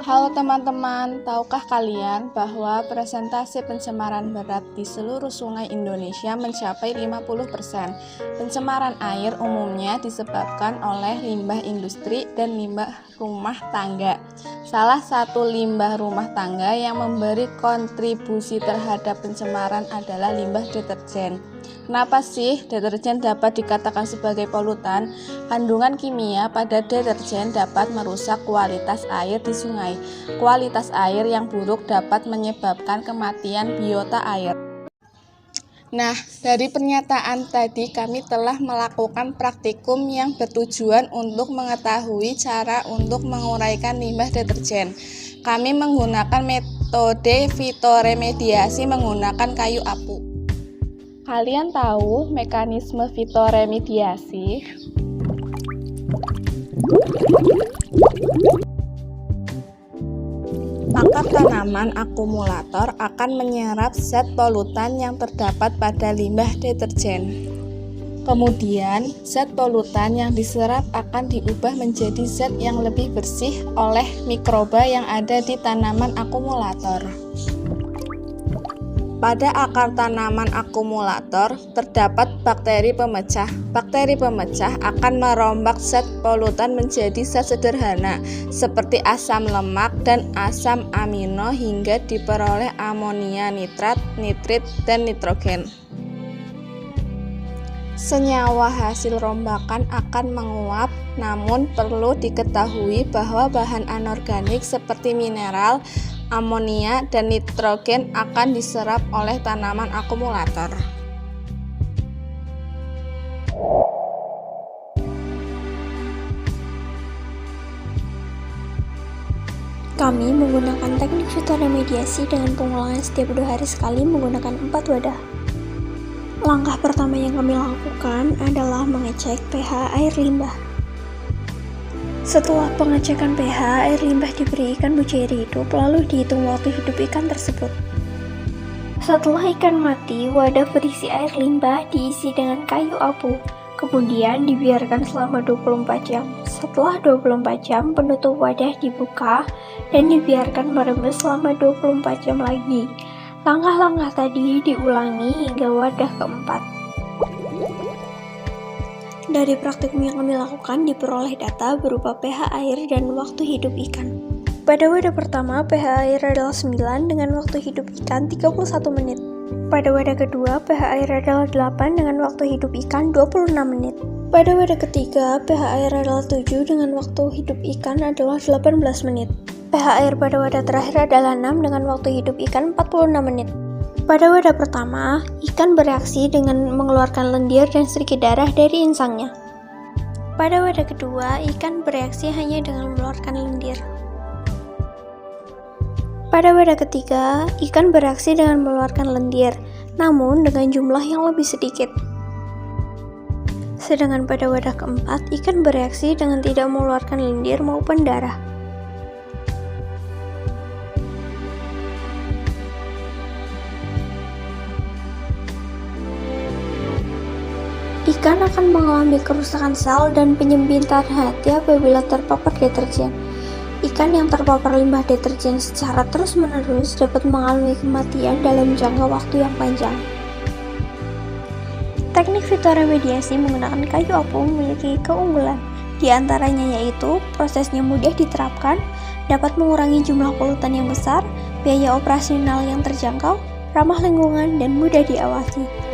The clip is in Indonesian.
Halo teman-teman, tahukah kalian bahwa presentase pencemaran berat di seluruh sungai Indonesia mencapai 50%? Pencemaran air umumnya disebabkan oleh limbah industri dan limbah rumah tangga. Salah satu limbah rumah tangga yang memberi kontribusi terhadap pencemaran adalah limbah deterjen. Kenapa sih deterjen dapat dikatakan sebagai polutan? Kandungan kimia pada deterjen dapat merusak kualitas air di sungai. Kualitas air yang buruk dapat menyebabkan kematian biota air. Nah, dari pernyataan tadi kami telah melakukan praktikum yang bertujuan untuk mengetahui cara untuk menguraikan limbah deterjen. Kami menggunakan metode fitoremediasi menggunakan kayu apu. Kalian tahu mekanisme fitoremediasi? Akar tanaman akumulator akan menyerap zat polutan yang terdapat pada limbah deterjen. Kemudian, zat polutan yang diserap akan diubah menjadi zat yang lebih bersih oleh mikroba yang ada di tanaman akumulator. Pada akar tanaman akumulator terdapat bakteri pemecah. Bakteri pemecah akan merombak zat polutan menjadi zat sederhana seperti asam lemak dan asam amino hingga diperoleh amonia, nitrat, nitrit, dan nitrogen. Senyawa hasil rombakan akan menguap, namun perlu diketahui bahwa bahan anorganik seperti mineral, amonia, dan nitrogen akan diserap oleh tanaman akumulator. Kami menggunakan teknik fitoremediasi dengan pengulangan setiap 2 hari sekali menggunakan 4 wadah. Langkah pertama yang kami lakukan adalah mengecek pH air limbah. Setelah pengecekan pH, air limbah diberi ikan mujair hidup, lalu dihitung waktu hidup ikan tersebut. Setelah ikan mati, wadah berisi air limbah diisi dengan kayu apu, kemudian dibiarkan selama 24 jam. Setelah 24 jam, penutup wadah dibuka dan dibiarkan merembes selama 24 jam lagi. Langkah-langkah tadi diulangi hingga wadah keempat. Dari praktikum yang kami lakukan diperoleh data berupa pH air dan waktu hidup ikan. Pada wadah pertama, pH air adalah 9 dengan waktu hidup ikan 31 menit. Pada wadah kedua, pH air adalah 8 dengan waktu hidup ikan 26 menit. Pada wadah ketiga, pH air adalah 7 dengan waktu hidup ikan adalah 18 menit. pH air pada wadah terakhir adalah 6 dengan waktu hidup ikan 46 menit. Pada wadah pertama, ikan bereaksi dengan mengeluarkan lendir dan sedikit darah dari insangnya. Pada wadah kedua, ikan bereaksi hanya dengan mengeluarkan lendir. Pada wadah ketiga, ikan bereaksi dengan mengeluarkan lendir, namun dengan jumlah yang lebih sedikit. Sedangkan pada wadah keempat, ikan bereaksi dengan tidak mengeluarkan lendir maupun darah. Ikan akan mengalami kerusakan sel dan penyempitan hati apabila terpapar deterjen. Ikan yang terpapar limbah deterjen secara terus-menerus dapat mengalami kematian dalam jangka waktu yang panjang. Teknik fitoremediasi menggunakan kayu apu memiliki keunggulan. Di antaranya yaitu prosesnya mudah diterapkan, dapat mengurangi jumlah polutan yang besar, biaya operasional yang terjangkau, ramah lingkungan, dan mudah diawasi.